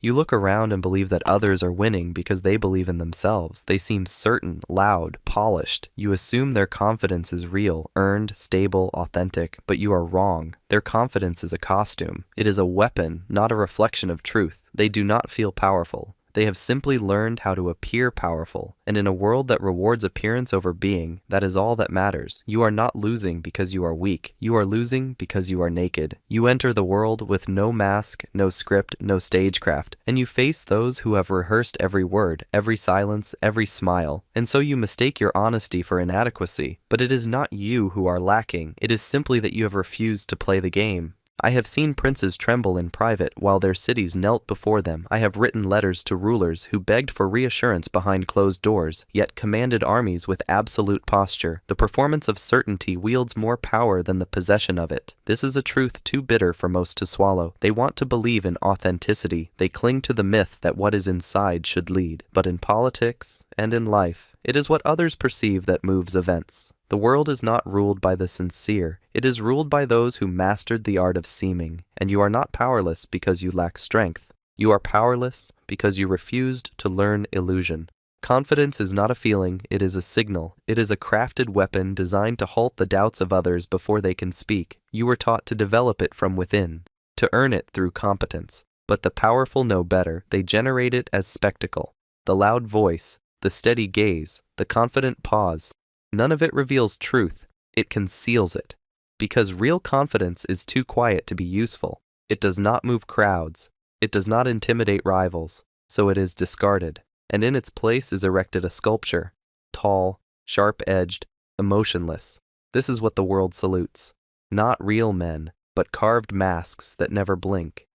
You look around and believe that others are winning because they believe in themselves. They seem certain, loud, polished. You assume their confidence is real, earned, stable, authentic, but you are wrong. Their confidence is a costume. It is a weapon, not a reflection of truth. They do not feel powerful. They have simply learned how to appear powerful, and in a world that rewards appearance over being, that is all that matters. You are not losing because you are weak. You are losing because you are naked. You enter the world with no mask, no script, no stagecraft, and you face those who have rehearsed every word, every silence, every smile, and so you mistake your honesty for inadequacy. But it is not you who are lacking. It is simply that you have refused to play the game. I have seen princes tremble in private while their cities knelt before them. I have written letters to rulers who begged for reassurance behind closed doors, yet commanded armies with absolute posture. The performance of certainty wields more power than the possession of it. This is a truth too bitter for most to swallow. They want to believe in authenticity. They cling to the myth that what is inside should lead. But in politics and in life, it is what others perceive that moves events. The world is not ruled by the sincere. It is ruled by those who mastered the art of seeming, and you are not powerless because you lack strength. You are powerless because you refused to learn illusion. Confidence is not a feeling, it is a signal. It is a crafted weapon designed to halt the doubts of others before they can speak. You were taught to develop it from within, to earn it through competence. But the powerful know better. They generate it as spectacle. The loud voice, the steady gaze, the confident pause. None of it reveals truth, it conceals it. Because real confidence is too quiet to be useful. It does not move crowds. It does not intimidate rivals. So it is discarded, and in its place is erected a sculpture, tall, sharp-edged, emotionless. This is what the world salutes. Not real men, but carved masks that never blink.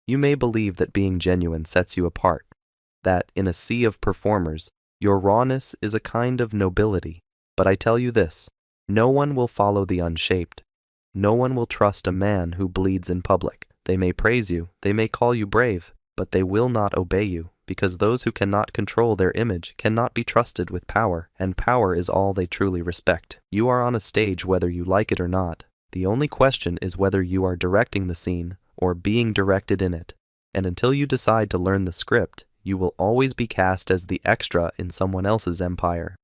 You may believe that being genuine sets you apart, that, in a sea of performers, your rawness is a kind of nobility. But I tell you this, no one will follow the unshaped. No one will trust a man who bleeds in public. They may praise you, they may call you brave, but they will not obey you, because those who cannot control their image cannot be trusted with power, and power is all they truly respect. You are on a stage whether you like it or not. The only question is whether you are directing the scene or being directed in it. And until you decide to learn the script, you will always be cast as the extra in someone else's empire.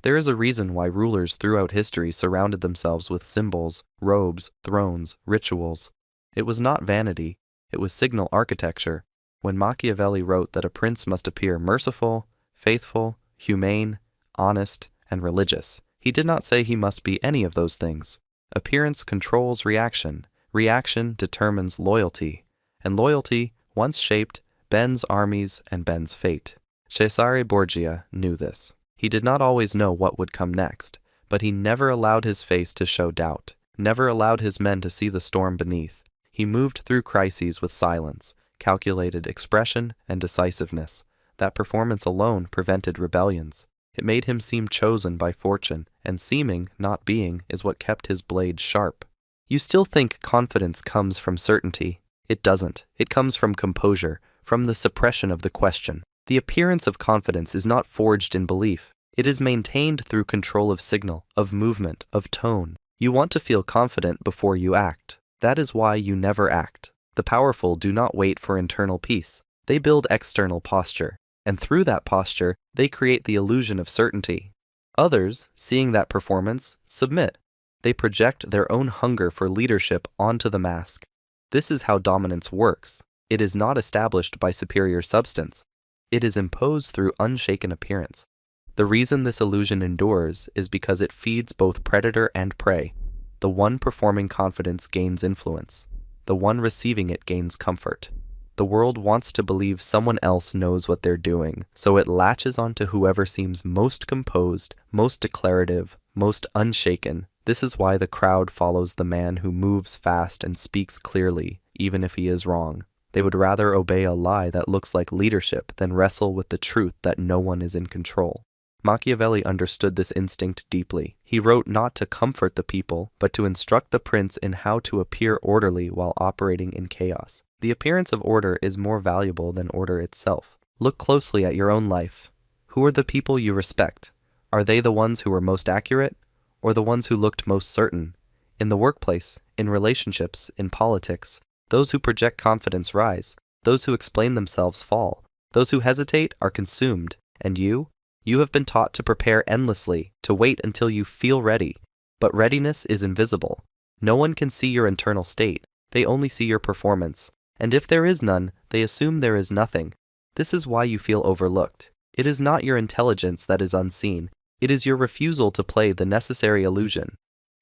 There is a reason why rulers throughout history surrounded themselves with symbols, robes, thrones, rituals. It was not vanity, it was signal architecture. When Machiavelli wrote that a prince must appear merciful, faithful, humane, honest, and religious, he did not say he must be any of those things. Appearance controls reaction. Reaction determines loyalty. And loyalty, once shaped, bends armies and bends fate. Cesare Borgia knew this. He did not always know what would come next, but he never allowed his face to show doubt, never allowed his men to see the storm beneath. He moved through crises with silence, calculated expression, and decisiveness. That performance alone prevented rebellions. It made him seem chosen by fortune, and seeming, not being, is what kept his blade sharp. You still think confidence comes from certainty. It doesn't. It comes from composure, from the suppression of the question. The appearance of confidence is not forged in belief. It is maintained through control of signal, of movement, of tone. You want to feel confident before you act. That is why you never act. The powerful do not wait for internal peace. They build external posture, and through that posture, they create the illusion of certainty. Others, seeing that performance, submit. They project their own hunger for leadership onto the mask. This is how dominance works. It is not established by superior substance. It is imposed through unshaken appearance. The reason this illusion endures is because it feeds both predator and prey. The one performing confidence gains influence. The one receiving it gains comfort. The world wants to believe someone else knows what they're doing, so it latches onto whoever seems most composed, most declarative, most unshaken. This is why the crowd follows the man who moves fast and speaks clearly, even if he is wrong. They would rather obey a lie that looks like leadership than wrestle with the truth that no one is in control. Machiavelli understood this instinct deeply. He wrote not to comfort the people, but to instruct the prince in how to appear orderly while operating in chaos. The appearance of order is more valuable than order itself. Look closely at your own life. Who are the people you respect? Are they the ones who were most accurate, or the ones who looked most certain? In the workplace, in relationships, in politics, those who project confidence rise. Those who explain themselves fall. Those who hesitate are consumed. And you? You have been taught to prepare endlessly, to wait until you feel ready. But readiness is invisible. No one can see your internal state. They only see your performance. And if there is none, they assume there is nothing. This is why you feel overlooked. It is not your intelligence that is unseen. It is your refusal to play the necessary illusion.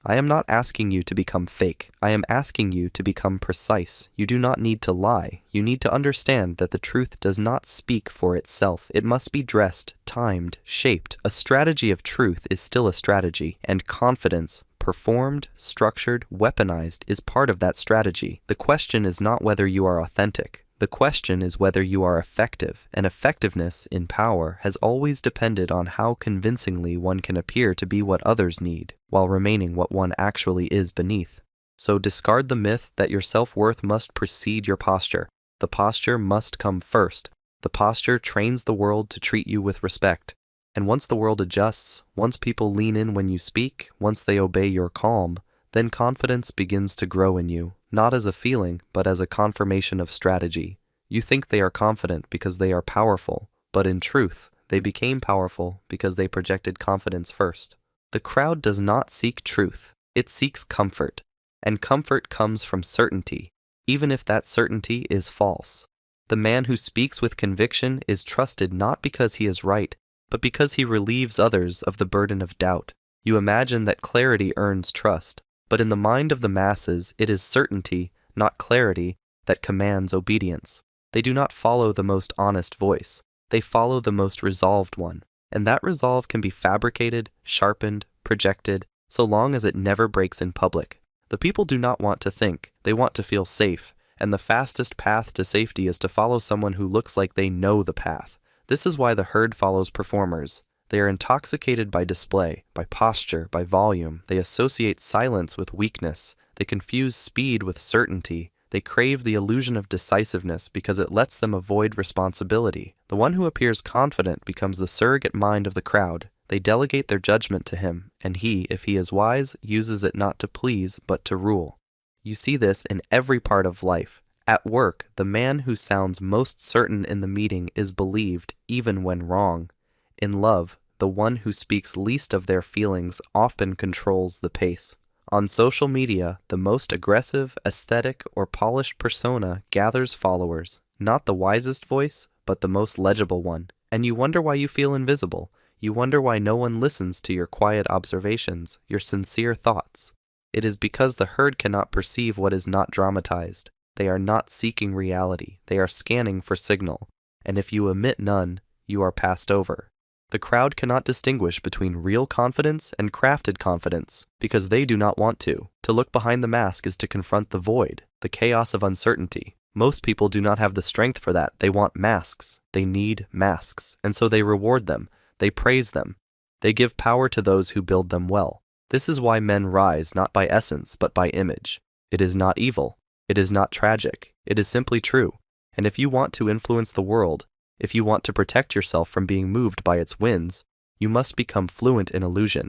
I am not asking you to become fake. I am asking you to become precise. You do not need to lie. You need to understand that the truth does not speak for itself. It must be dressed, timed, shaped. A strategy of truth is still a strategy, and confidence, performed, structured, weaponized, is part of that strategy. The question is not whether you are authentic. The question is whether you are effective, and effectiveness in power has always depended on how convincingly one can appear to be what others need, while remaining what one actually is beneath. So discard the myth that your self-worth must precede your posture. The posture must come first. The posture trains the world to treat you with respect. And once the world adjusts, once people lean in when you speak, once they obey your calm, then confidence begins to grow in you, not as a feeling, but as a confirmation of strategy. You think they are confident because they are powerful, but in truth, they became powerful because they projected confidence first. The crowd does not seek truth, it seeks comfort, and comfort comes from certainty, even if that certainty is false. The man who speaks with conviction is trusted not because he is right, but because he relieves others of the burden of doubt. You imagine that clarity earns trust. But in the mind of the masses, it is certainty, not clarity, that commands obedience. They do not follow the most honest voice. They follow the most resolved one. And that resolve can be fabricated, sharpened, projected, so long as it never breaks in public. The people do not want to think. They want to feel safe. And the fastest path to safety is to follow someone who looks like they know the path. This is why the herd follows performers. They are intoxicated by display, by posture, by volume. They associate silence with weakness. They confuse speed with certainty. They crave the illusion of decisiveness because it lets them avoid responsibility. The one who appears confident becomes the surrogate mind of the crowd. They delegate their judgment to him, and he, if he is wise, uses it not to please, but to rule. You see this in every part of life. At work, the man who sounds most certain in the meeting is believed, even when wrong. In love, the one who speaks least of their feelings often controls the pace. On social media, the most aggressive, aesthetic, or polished persona gathers followers, not the wisest voice, but the most legible one. And you wonder why you feel invisible. You wonder why no one listens to your quiet observations, your sincere thoughts. It is because the herd cannot perceive what is not dramatized. They are not seeking reality. They are scanning for signal. And if you emit none, you are passed over. The crowd cannot distinguish between real confidence and crafted confidence because they do not want to. To look behind the mask is to confront the void, the chaos of uncertainty. Most people do not have the strength for that. They want masks. They need masks. And so they reward them. They praise them. They give power to those who build them well. This is why men rise not by essence but by image. It is not evil. It is not tragic. It is simply true. And if you want to influence the world, if you want to protect yourself from being moved by its winds, you must become fluent in illusion.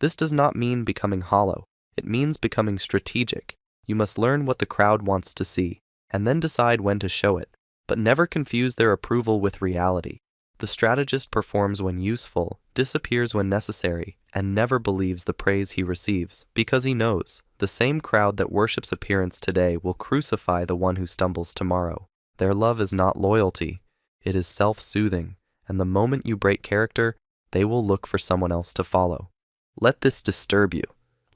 This does not mean becoming hollow. It means becoming strategic. You must learn what the crowd wants to see, and then decide when to show it, but never confuse their approval with reality. The strategist performs when useful, disappears when necessary, and never believes the praise he receives, because he knows the same crowd that worships appearance today will crucify the one who stumbles tomorrow. Their love is not loyalty. It is self-soothing, and the moment you break character, they will look for someone else to follow. Let this disturb you.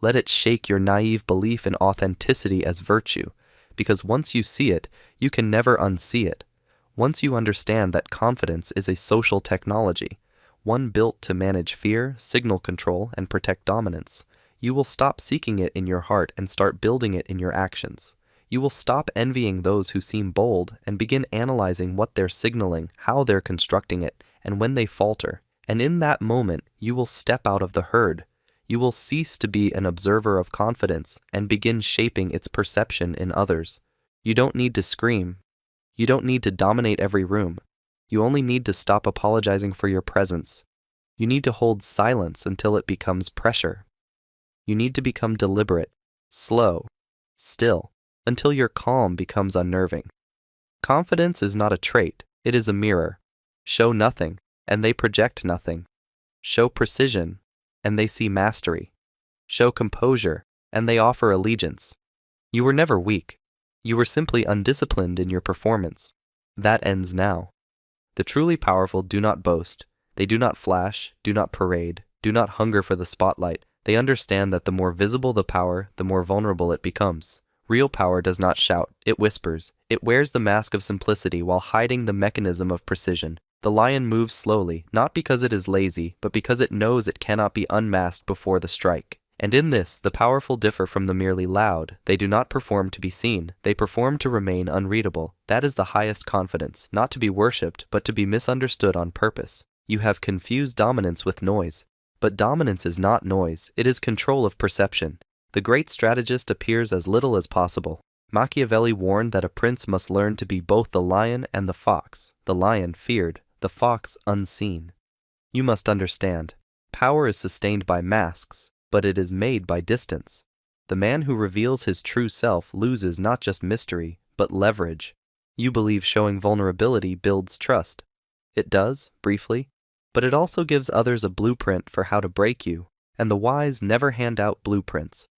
Let it shake your naive belief in authenticity as virtue, because once you see it, you can never unsee it. Once you understand that confidence is a social technology, one built to manage fear, signal control, and protect dominance, you will stop seeking it in your heart and start building it in your actions. You will stop envying those who seem bold and begin analyzing what they're signaling, how they're constructing it, and when they falter. And in that moment, you will step out of the herd. You will cease to be an observer of confidence and begin shaping its perception in others. You don't need to scream. You don't need to dominate every room. You only need to stop apologizing for your presence. You need to hold silence until it becomes pressure. You need to become deliberate, slow, still, until your calm becomes unnerving. Confidence is not a trait, it is a mirror. Show nothing, and they project nothing. Show precision, and they see mastery. Show composure, and they offer allegiance. You were never weak. You were simply undisciplined in your performance. That ends now. The truly powerful do not boast. They do not flash, do not parade, do not hunger for the spotlight. They understand that the more visible the power, the more vulnerable it becomes. Real power does not shout, it whispers. It wears the mask of simplicity while hiding the mechanism of precision. The lion moves slowly, not because it is lazy, but because it knows it cannot be unmasked before the strike. And in this, the powerful differ from the merely loud. They do not perform to be seen, they perform to remain unreadable. That is the highest confidence, not to be worshipped, but to be misunderstood on purpose. You have confused dominance with noise. But dominance is not noise, it is control of perception. The great strategist appears as little as possible. Machiavelli warned that a prince must learn to be both the lion and the fox. The lion feared, the fox unseen. You must understand, power is sustained by masks, but it is made by distance. The man who reveals his true self loses not just mystery, but leverage. You believe showing vulnerability builds trust. It does, briefly, but it also gives others a blueprint for how to break you, and the wise never hand out blueprints.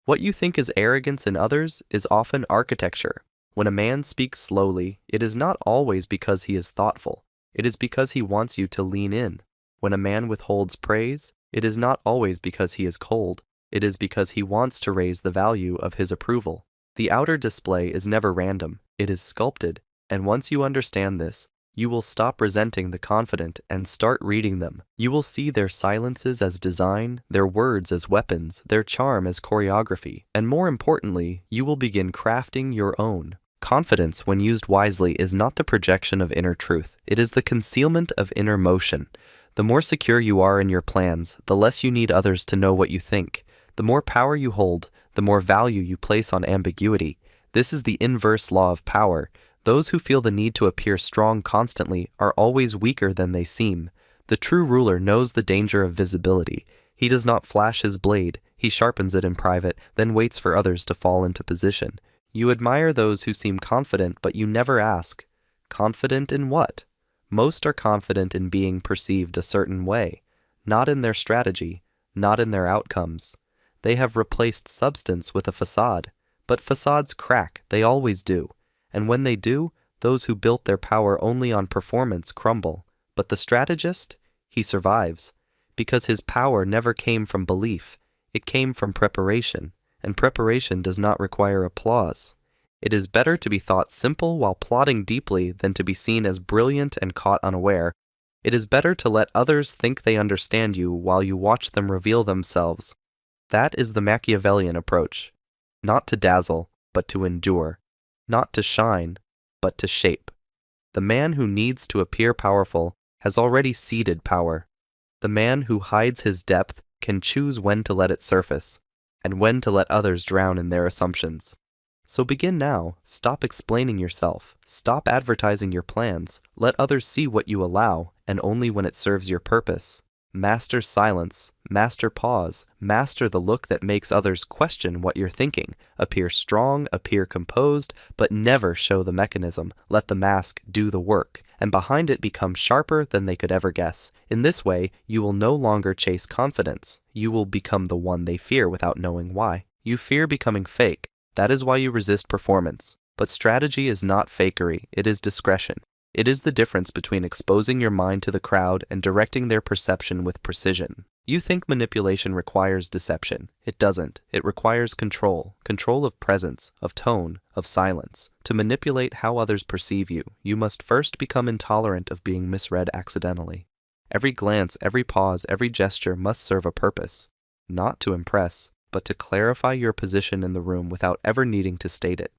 What you think is arrogance in others is often architecture. When a man speaks slowly, it is not always because he is thoughtful. It is because he wants you to lean in. When a man withholds praise, it is not always because he is cold. It is because he wants to raise the value of his approval. The outer display is never random. It is sculpted, and once you understand this, you will stop resenting the confident and start reading them. You will see their silences as design, their words as weapons, their charm as choreography, and more importantly, you will begin crafting your own. Confidence, when used wisely, is not the projection of inner truth. It is the concealment of inner motion. The more secure you are in your plans, the less you need others to know what you think. The more power you hold, the more value you place on ambiguity. This is the inverse law of power. Those who feel the need to appear strong constantly are always weaker than they seem. The true ruler knows the danger of visibility. He does not flash his blade, he sharpens it in private, then waits for others to fall into position. You admire those who seem confident, but you never ask, confident in what? Most are confident in being perceived a certain way, not in their strategy, not in their outcomes. They have replaced substance with a facade, but facades crack, they always do. And when they do, those who built their power only on performance crumble. But the strategist, he survives, because his power never came from belief, it came from preparation, and preparation does not require applause. It is better to be thought simple while plotting deeply than to be seen as brilliant and caught unaware. It is better to let others think they understand you while you watch them reveal themselves. That is the Machiavellian approach. Not to dazzle, but to endure. Not to shine, but to shape. The man who needs to appear powerful has already seeded power. The man who hides his depth can choose when to let it surface, and when to let others drown in their assumptions. So begin now. Stop explaining yourself. Stop advertising your plans. Let others see what you allow, and only when it serves your purpose. Master silence, master pause, master the look that makes others question what you're thinking. Appear strong, appear composed, but never show the mechanism. Let the mask do the work, and behind it become sharper than they could ever guess. In this way, you will no longer chase confidence. You will become the one they fear without knowing why. You fear becoming fake. That is why you resist performance. But strategy is not fakery, it is discretion. It is the difference between exposing your mind to the crowd and directing their perception with precision. You think manipulation requires deception. It doesn't. It requires control. Control of presence, of tone, of silence. To manipulate how others perceive you, you must first become intolerant of being misread accidentally. Every glance, every pause, every gesture must serve a purpose. Not to impress, but to clarify your position in the room without ever needing to state it.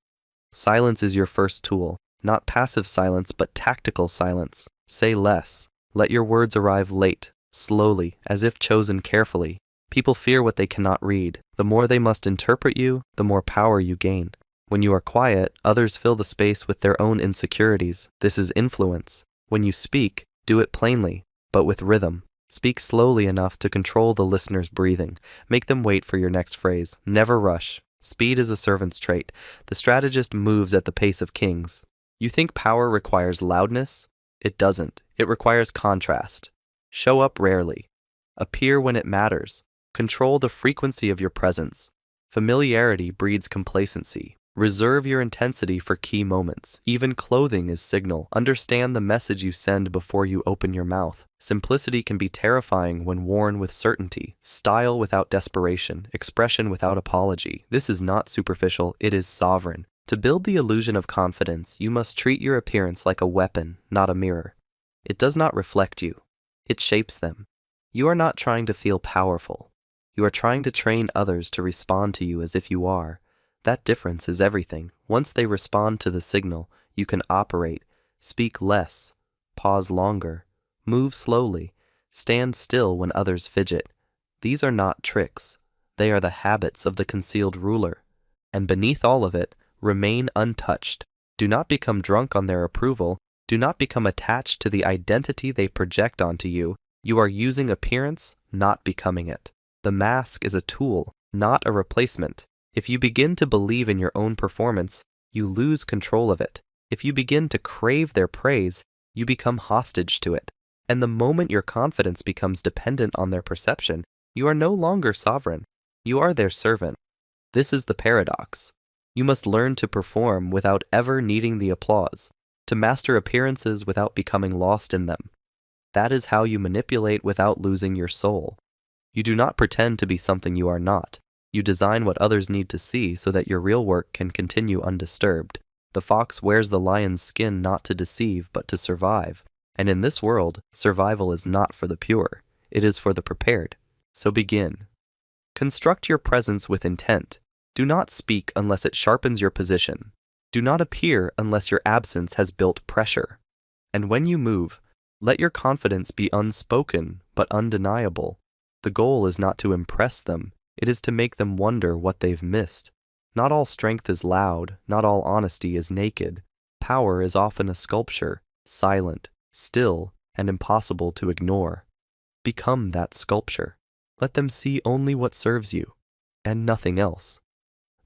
Silence is your first tool. Not passive silence, but tactical silence. Say less. Let your words arrive late, slowly, as if chosen carefully. People fear what they cannot read. The more they must interpret you, the more power you gain. When you are quiet, others fill the space with their own insecurities. This is influence. When you speak, do it plainly, but with rhythm. Speak slowly enough to control the listener's breathing. Make them wait for your next phrase. Never rush. Speed is a servant's trait. The strategist moves at the pace of kings. You think power requires loudness? It doesn't. It requires contrast. Show up rarely. Appear when it matters. Control the frequency of your presence. Familiarity breeds complacency. Reserve your intensity for key moments. Even clothing is signal. Understand the message you send before you open your mouth. Simplicity can be terrifying when worn with certainty. Style without desperation. Expression without apology. This is not superficial, it is sovereign. To build the illusion of confidence, you must treat your appearance like a weapon, not a mirror. It does not reflect you. It shapes them. You are not trying to feel powerful. You are trying to train others to respond to you as if you are. That difference is everything. Once they respond to the signal, you can operate, speak less, pause longer, move slowly, stand still when others fidget. These are not tricks. They are the habits of the concealed ruler. And beneath all of it, remain untouched. Do not become drunk on their approval. Do not become attached to the identity they project onto you. You are using appearance, not becoming it. The mask is a tool, not a replacement. If you begin to believe in your own performance, you lose control of it. If you begin to crave their praise, you become hostage to it. And the moment your confidence becomes dependent on their perception, you are no longer sovereign. You are their servant. This is the paradox. You must learn to perform without ever needing the applause, to master appearances without becoming lost in them. That is how you manipulate without losing your soul. You do not pretend to be something you are not. You design what others need to see so that your real work can continue undisturbed. The fox wears the lion's skin not to deceive, but to survive. And in this world, survival is not for the pure. It is for the prepared. So begin. Construct your presence with intent. Do not speak unless it sharpens your position. Do not appear unless your absence has built pressure. And when you move, let your confidence be unspoken but undeniable. The goal is not to impress them. It is to make them wonder what they've missed. Not all strength is loud, not all honesty is naked. Power is often a sculpture, silent, still, and impossible to ignore. Become that sculpture. Let them see only what serves you, and nothing else.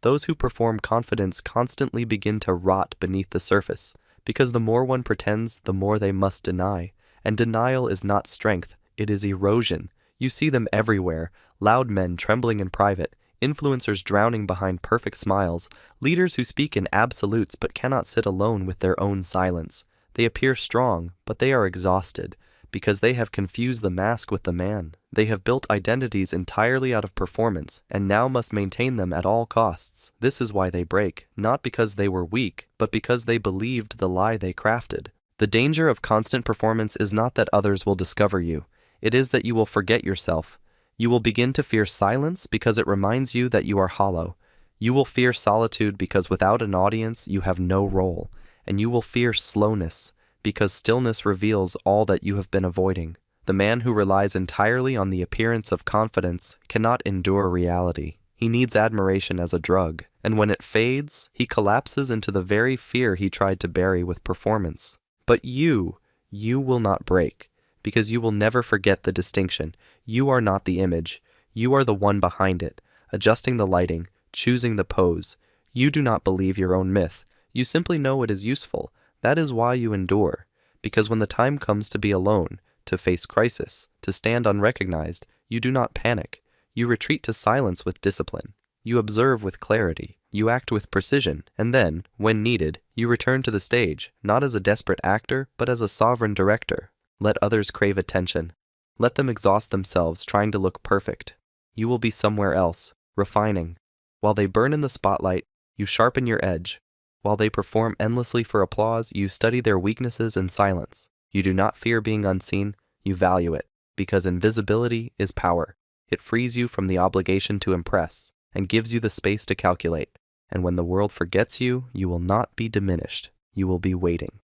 Those who perform confidence constantly begin to rot beneath the surface, because the more one pretends, the more they must deny. And denial is not strength, it is erosion. You see them everywhere, loud men trembling in private, influencers drowning behind perfect smiles, leaders who speak in absolutes but cannot sit alone with their own silence. They appear strong, but they are exhausted, because they have confused the mask with the man. They have built identities entirely out of performance, and now must maintain them at all costs. This is why they break, not because they were weak, but because they believed the lie they crafted. The danger of constant performance is not that others will discover you. It is that you will forget yourself. You will begin to fear silence because it reminds you that you are hollow. You will fear solitude because without an audience you have no role. And you will fear slowness because stillness reveals all that you have been avoiding. The man who relies entirely on the appearance of confidence cannot endure reality. He needs admiration as a drug, and when it fades, he collapses into the very fear he tried to bury with performance. But you will not break. Because you will never forget the distinction. You are not the image. You are the one behind it, adjusting the lighting, choosing the pose. You do not believe your own myth. You simply know it is useful. That is why you endure. Because when the time comes to be alone, to face crisis, to stand unrecognized, you do not panic. You retreat to silence with discipline. You observe with clarity. You act with precision. And then, when needed, you return to the stage, not as a desperate actor, but as a sovereign director. Let others crave attention. Let them exhaust themselves trying to look perfect. You will be somewhere else, refining. While they burn in the spotlight, you sharpen your edge. While they perform endlessly for applause, you study their weaknesses in silence. You do not fear being unseen, you value it, because invisibility is power. It frees you from the obligation to impress, and gives you the space to calculate. And when the world forgets you, you will not be diminished. You will be waiting.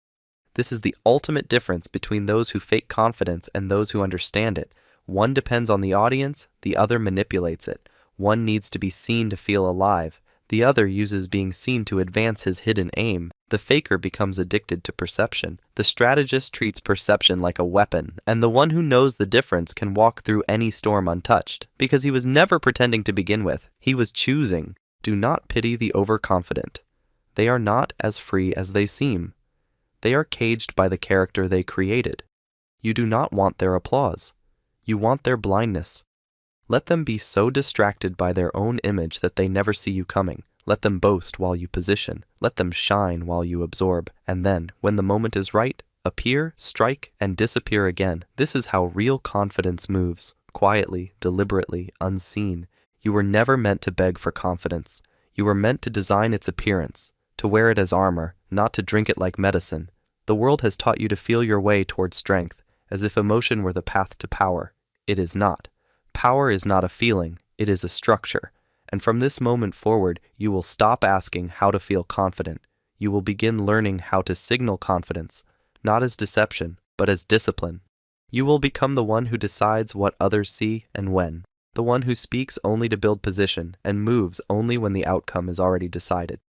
This is the ultimate difference between those who fake confidence and those who understand it. One depends on the audience, the other manipulates it. One needs to be seen to feel alive. The other uses being seen to advance his hidden aim. The faker becomes addicted to perception. The strategist treats perception like a weapon, and the one who knows the difference can walk through any storm untouched, because he was never pretending to begin with. He was choosing. Do not pity the overconfident. They are not as free as they seem. They are caged by the character they created. You do not want their applause. You want their blindness. Let them be so distracted by their own image that they never see you coming. Let them boast while you position. Let them shine while you absorb. And then, when the moment is right, appear, strike, and disappear again. This is how real confidence moves, quietly, deliberately, unseen. You were never meant to beg for confidence. You were meant to design its appearance, to wear it as armor, not to drink it like medicine. The world has taught you to feel your way toward strength, as if emotion were the path to power. It is not. Power is not a feeling, it is a structure. And from this moment forward, you will stop asking how to feel confident. You will begin learning how to signal confidence, not as deception, but as discipline. You will become the one who decides what others see and when, the one who speaks only to build position and moves only when the outcome is already decided.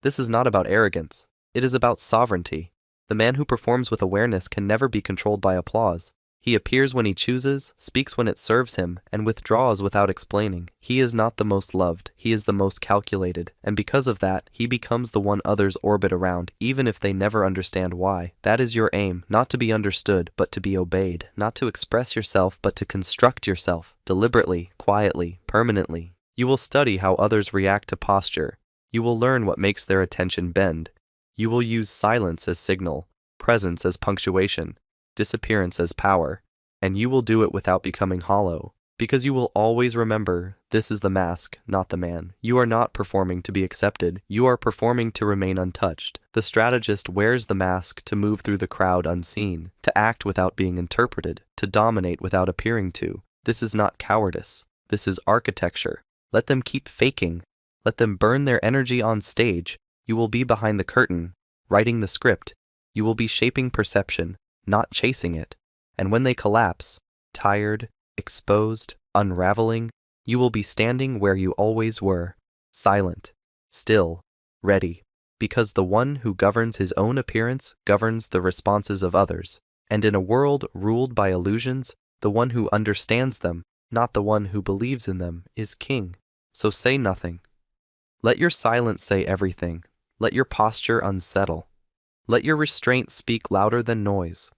This is not about arrogance. It is about sovereignty. The man who performs with awareness can never be controlled by applause. He appears when he chooses, speaks when it serves him, and withdraws without explaining. He is not the most loved, he is the most calculated, and because of that, he becomes the one others orbit around, even if they never understand why. That is your aim, not to be understood, but to be obeyed, not to express yourself, but to construct yourself, deliberately, quietly, permanently. You will study how others react to posture. You will learn what makes their attention bend. You will use silence as signal, presence as punctuation, disappearance as power, and you will do it without becoming hollow, because you will always remember this is the mask, not the man. You are not performing to be accepted, you are performing to remain untouched. The strategist wears the mask to move through the crowd unseen, to act without being interpreted, to dominate without appearing to. This is not cowardice, this is architecture. Let them keep faking, let them burn their energy on stage. You will be behind the curtain, writing the script. You will be shaping perception, not chasing it. And when they collapse, tired, exposed, unraveling, you will be standing where you always were, silent, still, ready. Because the one who governs his own appearance governs the responses of others. And in a world ruled by illusions, the one who understands them, not the one who believes in them, is king. So say nothing. Let your silence say everything. Let your posture unsettle. Let your restraint speak louder than noise.